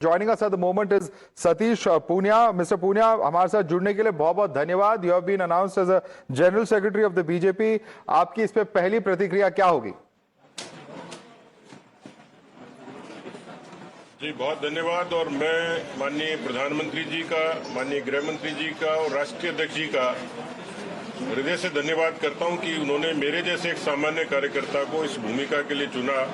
Joining us at the moment is Satish Poonia. Mr. Poonia, हमारे साथ जुड़ने के लिए बहुत बहुत धन्यवाद. You have been announced as a General Secretary of the BJP. आपकी इस पे पहली प्रतिक्रिया क्या होगी? जी बहुत धन्यवाद. और मैं माननीय प्रधानमंत्री जी का, माननीय गृह मंत्री जी का और राष्ट्रीय अध्यक्ष जी का हृदय से धन्यवाद करता हूं कि उन्होंने मेरे जैसे एक सामान्य कार्यकर्ता को इस भूमिका के लिए चुना,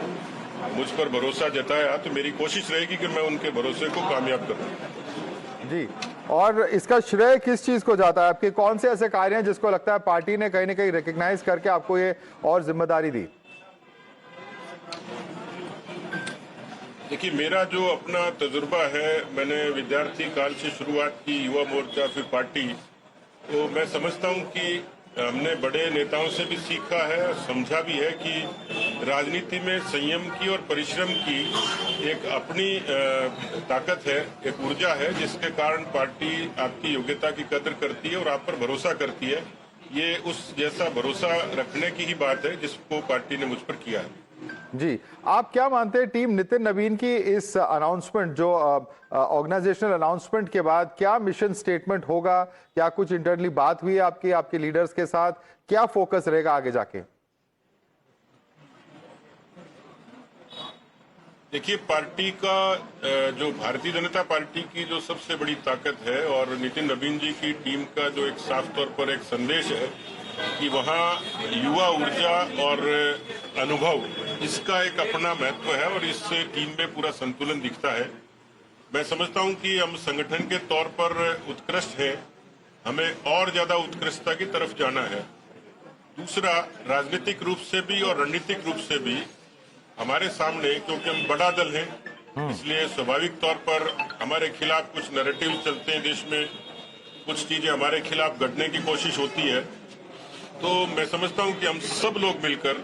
मुझ पर भरोसा जताया. तो मेरी कोशिश रहेगी कि मैं उनके भरोसे को कामयाब करूं. जी, और इसका श्रेय किस चीज को जाता है? आपके कौन से ऐसे कार्य हैं जिसको लगता है पार्टी ने कहीं ना कहीं रिकॉग्नाइज करके आपको ये और जिम्मेदारी दी? देखिए, मेरा जो अपना तजुर्बा है, मैंने विद्यार्थी काल से शुरुआत की, युवा मोर्चा फिर पार्टी, तो मैं समझता हूं कि हमने बड़े नेताओं से भी सीखा है, समझा भी है कि राजनीति में संयम की और परिश्रम की एक अपनी ताकत है, एक ऊर्जा है, जिसके कारण पार्टी आपकी योग्यता की कदर करती है और आप पर भरोसा करती है. ये उस जैसा भरोसा रखने की ही बात है जिसको पार्टी ने मुझ पर किया है. जी, आप क्या मानते हैं टीम नितिन नवीन की इस अनाउंसमेंट, जो ऑर्गेनाइजेशनल अनाउंसमेंट के बाद क्या मिशन स्टेटमेंट होगा? क्या कुछ इंटरनली बात हुई है आपके लीडर्स के साथ? क्या फोकस रहेगा आगे जाके? देखिए, पार्टी का जो भारतीय जनता पार्टी की जो सबसे बड़ी ताकत है और नितिन नवीन जी की टीम का जो एक साफ तौर पर एक संदेश है कि वहाँ युवा ऊर्जा और अनुभव, इसका एक अपना महत्व है और इससे टीम में पूरा संतुलन दिखता है. मैं समझता हूं कि हम संगठन के तौर पर उत्कृष्ट हैं, हमें और ज्यादा उत्कृष्टता की तरफ जाना है. दूसरा, राजनीतिक रूप से भी और रणनीतिक रूप से भी हमारे सामने, क्योंकि हम बड़ा दल हैं, इसलिए स्वाभाविक तौर पर हमारे खिलाफ कुछ नैरेटिव चलते हैं देश में, कुछ चीजें हमारे खिलाफ गढ़ने की कोशिश होती है. तो मैं समझता हूं कि हम सब लोग मिलकर,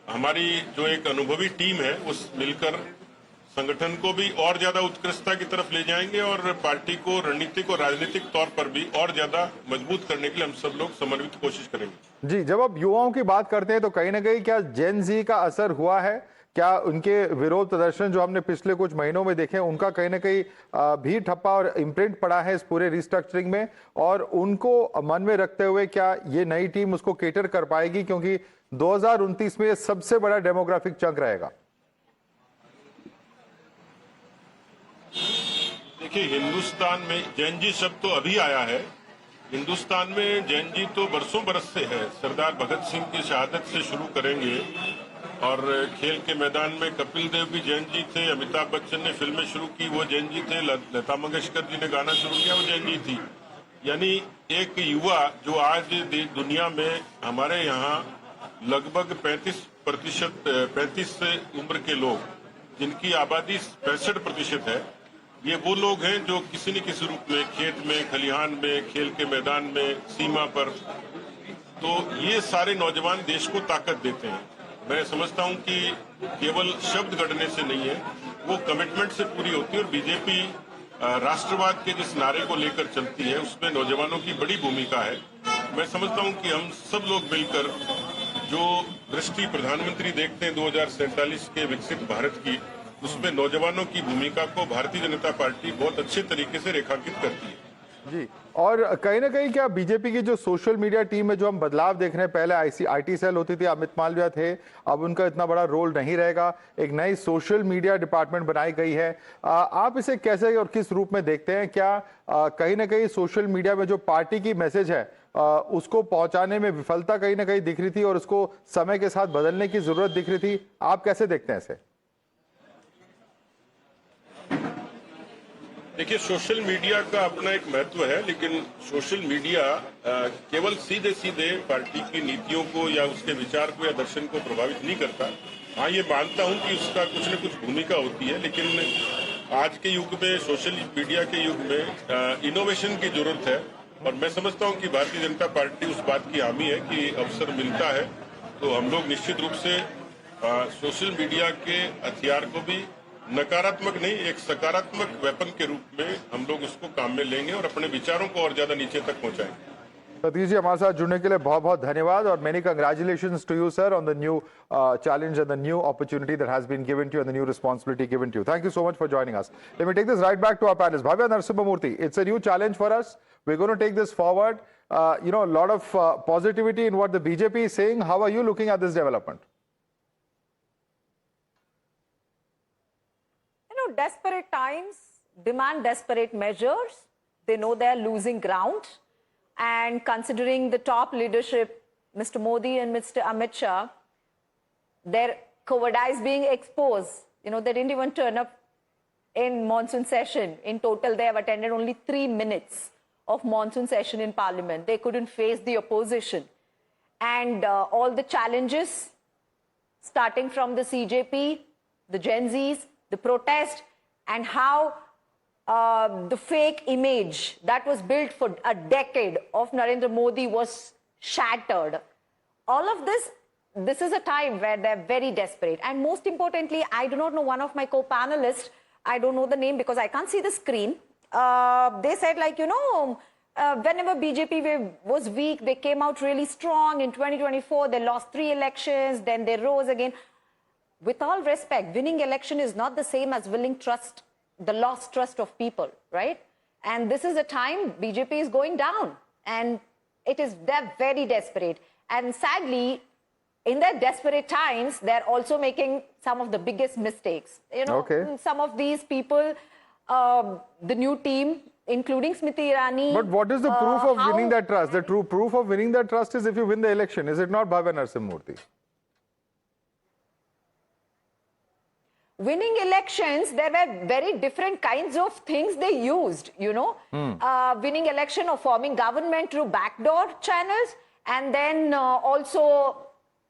हमारी जो एक अनुभवी टीम है, उस मिलकर संगठन को भी और ज्यादा उत्कृष्टता की तरफ ले जाएंगे और पार्टी को रणनीतिक और राजनीतिक तौर पर भी और ज्यादा मजबूत करने के लिए हम सब लोग समन्वित कोशिश करेंगे. जी, जब आप युवाओं की बात करते हैं तो कहीं ना कहीं क्या जेन जी का असर हुआ है? क्या उनके विरोध प्रदर्शन जो हमने पिछले कुछ महीनों में देखे, उनका कहीं ना कहीं भी ठप्पा और इम्प्रिंट पड़ा है इस पूरे रिस्ट्रक्चरिंग में? और उनको मन में रखते हुए क्या ये नई टीम उसको केटर कर पाएगी, क्योंकि 2029 में ये सबसे बड़ा डेमोग्राफिक चंक रहेगा? देखिए, हिंदुस्तान में जैन जी शब्द तो अभी आया है. हिंदुस्तान में जैन जी तो बरसों बरस से है. सरदार भगत सिंह की शहादत से शुरू करेंगे और खेल के मैदान में कपिल देव भी जैन जी थे, अमिताभ बच्चन ने फिल्में शुरू की, वो जैन जी थे, लता मंगेशकर जी ने गाना शुरू किया, वो जैन जी थी. यानी एक युवा जो आज दुनिया में हमारे यहाँ लगभग 35 उम्र के लोग, जिनकी आबादी 65% है, ये वो लोग हैं जो किसी न किसी रूप में खेत में, खलिहान में, खेल के मैदान में, सीमा पर, तो ये सारे नौजवान देश को ताकत देते हैं. मैं समझता हूं कि केवल शब्द गढ़ने से नहीं है, वो कमिटमेंट से पूरी होती है. और बीजेपी राष्ट्रवाद के जिस नारे को लेकर चलती है, उसमें नौजवानों की बड़ी भूमिका है. मैं समझता हूं कि हम सब लोग मिलकर जो दृष्टि प्रधानमंत्री देखते हैं 2047 के विकसित भारत की, उसमें नौजवानों की भूमिका को भारतीय जनता पार्टी बहुत अच्छे तरीके से रेखांकित करती है. जी, और कहीं ना कहीं क्या बीजेपी की जो सोशल मीडिया टीम में जो हम बदलाव देख रहे हैं, पहले आईटी सेल होती थी, अमित मालवीय थे, अब उनका इतना बड़ा रोल नहीं रहेगा, एक नई सोशल मीडिया डिपार्टमेंट बनाई गई है, आप इसे कैसे और किस रूप में देखते हैं? क्या कहीं ना कहीं सोशल मीडिया में जो पार्टी की मैसेज है उसको पहुंचाने में विफलता कहीं ना कहीं दिख रही थी और उसको समय के साथ बदलने की जरूरत दिख रही थी? आप कैसे देखते हैं इसे? देखिए, सोशल मीडिया का अपना एक महत्व है, लेकिन सोशल मीडिया केवल सीधे सीधे पार्टी की नीतियों को या उसके विचार को या दर्शन को प्रभावित नहीं करता. हाँ, ये मानता हूं कि उसका कुछ न कुछ भूमिका होती है, लेकिन आज के युग में, सोशल मीडिया के युग में इनोवेशन की जरूरत है. और मैं समझता हूं कि भारतीय जनता पार्टी उस बात की हामी है कि अवसर मिलता है तो हम लोग निश्चित रूप से सोशल मीडिया के हथियार को भी नकारात्मक नहीं, एक सकारात्मक वेपन के रूप में हम लोग उसको काम में लेंगे और अपने विचारों को और ज्यादा नीचे तक पहुंचाएंगे. सतीश जी हमारे साथ जुड़ने के लिए बहुत बहुत धन्यवाद और many congratulations to you sir on the new challenge and the new opportunity that has been given to you and the new responsibility given to you. Thank you so much for joining us. Let me take this right back to our panelists. Bhavya Narasimhamurthy, it's a new challenge for us. We're going to take this forward. A lot of positivity in what the BJP is saying. How are you looking at this development? Desperate times demand desperate measures. They know they're losing ground. And considering the top leadership, Mr. Modi and Mr. Amit Shah, their cowardice being exposed. They didn't even turn up in monsoon session. In total, they have attended only 3 minutes of monsoon session in Parliament. They couldn't face the opposition. And all the challenges, starting from the CJP, the Gen Zs, the protest, and how the fake image that was built for a decade of Narendra Modi was shattered. All of this is a time where they're very desperate. And most importantly, I do not know one of my co-panelists, I don't know the name because I can't see the screen. They said whenever BJP was weak, they came out really strong. In 2024, they lost 3 elections, then they rose again. With all respect, winning election is not the same as winning trust, the lost trust of people, right? And this is a time BJP is going down and they're very desperate. And sadly, in their desperate times, they're also making some of the biggest mistakes. Some of these people, the new team, including Smriti Irani. But what is the proof of winning that trust? The true proof of winning that trust is if you win the election. Is it not, Bhavya Narasimhamurthy? Winning elections, there were very different kinds of things they used, winning election or forming government through backdoor channels. And then also,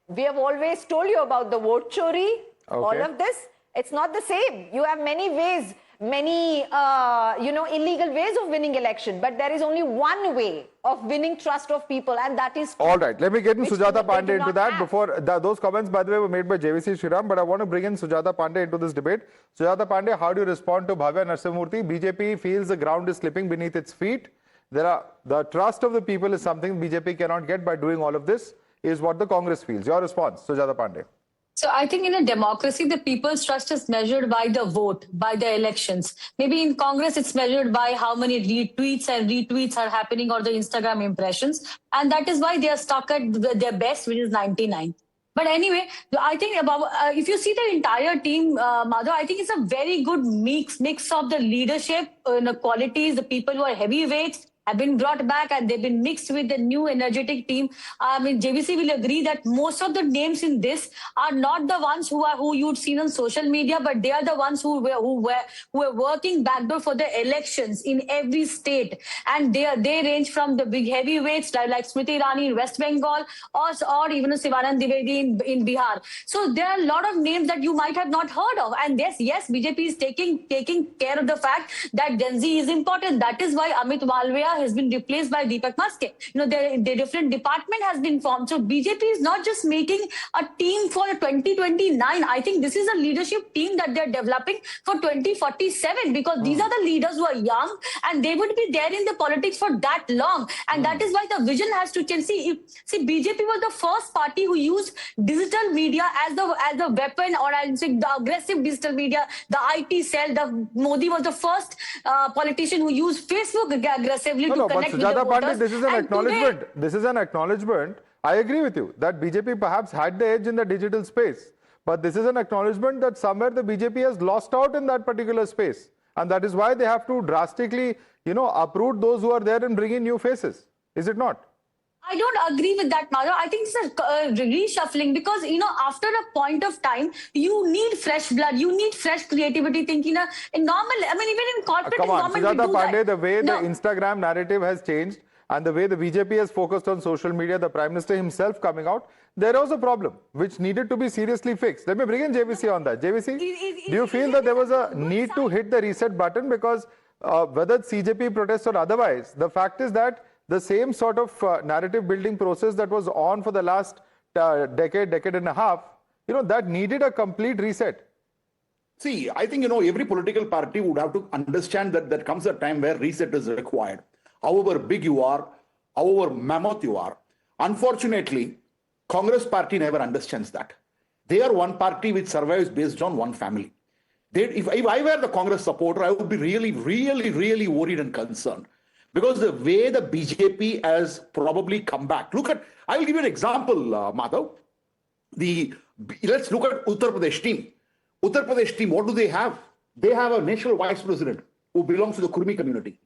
we have always told you about the vote chori, all of this. It's not the same. You have many ways, many, illegal ways of winning election. But there is only one way of winning trust of people, and that is... All right, let me get in Sujata Pandey into that. Before those comments, by the way, were made by JVC Shriram, but I want to bring in Sujata Pandey into this debate. Sujata Pandey, how do you respond to Bhavya Narasimhamurthy? BJP feels the ground is slipping beneath its feet. The trust of the people is something BJP cannot get by doing all of this, is what the Congress feels. Your response, Sujata Pandey. So I think in a democracy, the people's trust is measured by the vote, by the elections. Maybe in Congress, it's measured by how many retweets and retweets are happening or the Instagram impressions. And that is why they are stuck at their best, which is 99. But anyway, I think if you see the entire team, Madhav, I think it's a very good mix of the leadership, the qualities, the people who are heavyweights, have been brought back and they've been mixed with the new energetic team. I mean, JVC will agree that most of the names in this are not the ones who you'd seen on social media, but they are the ones who were working backdoor for the elections in every state. And they range from the big heavyweights like Smriti Irani in West Bengal or even Sivanand Dwivedi in Bihar. So there are a lot of names that you might have not heard of. And yes, BJP is taking care of the fact that Gen Z is important. That is why Amit Malviya has been replaced by Deepak Maske. Their different department has been formed. So BJP is not just making a team for 2029. I think this is a leadership team that they're developing for 2047 because these are the leaders who are young and they would be there in the politics for that long. And that is why the vision has to change. See, BJP was the first party who used digital media as the weapon, or I would say the aggressive digital media, the IT cell. Modi was the first politician who used Facebook aggressively. No, but Sujata Pandey, this is an acknowledgement. This is an acknowledgement. I agree with you that BJP perhaps had the edge in the digital space. But this is an acknowledgement that somewhere the BJP has lost out in that particular space. And that is why they have to drastically, uproot those who are there and bring in new faces. Is it not? I don't agree with that, Madhav. I think it's a reshuffling because, after a point of time, you need fresh blood. You need fresh creativity thinking. In normal, even in corporate environment, Sujata Pandey, the way the Instagram narrative has changed and the way the BJP has focused on social media, the Prime Minister himself coming out, there was a problem which needed to be seriously fixed. Let me bring in JVC on that. JVC, do you feel that there was a need to hit the reset button because whether it's CJP protests or otherwise, the fact is that the same sort of narrative building process that was on for the last decade and a half, that needed a complete reset. See, I think, every political party would have to understand that there comes a time where reset is required. However big you are, however mammoth you are. Unfortunately, Congress party never understands that. They are one party which survives based on one family. If I were the Congress supporter, I would be really worried and concerned. Because the way the BJP has probably come back. I will give you an example, Madhav. Let's look at Uttar Pradesh team. Uttar Pradesh team, what do they have? They have a national vice president who belongs to the Kurmi community.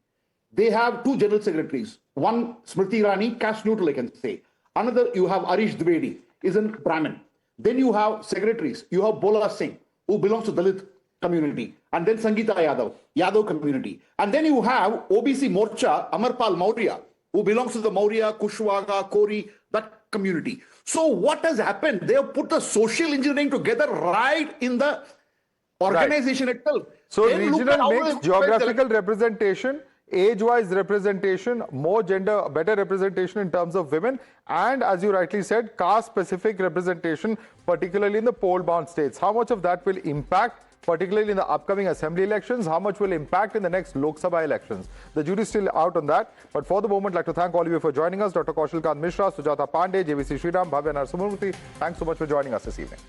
They have 2 general secretaries. One, Smriti Irani, caste neutral, I can say. Another, you have Arish Dwivedi, is a Brahmin. Then you have secretaries. You have Bola Singh, who belongs to Dalit community. And then Sangeeta Yadav community. And then you have OBC Morcha, Amarpal Maurya, who belongs to the Maurya, Kushwaha, Kori, that community. So what has happened? They have put the social engineering together right in the organization itself. So Then look at regional how mix, they- geographical representation, age-wise representation, more gender, better representation in terms of women, and as you rightly said, caste-specific representation, particularly in the poll-bound states. How much of that will impact, particularly in the upcoming assembly elections? How much will impact in the next Lok Sabha elections? The jury is still out on that. But for the moment, I'd like to thank all of you for joining us. Dr. Kaushal Kant Mishra, Sujata Pandey, JVC Sriram, Bhavya Narasimhamurthy. Thanks so much for joining us this evening.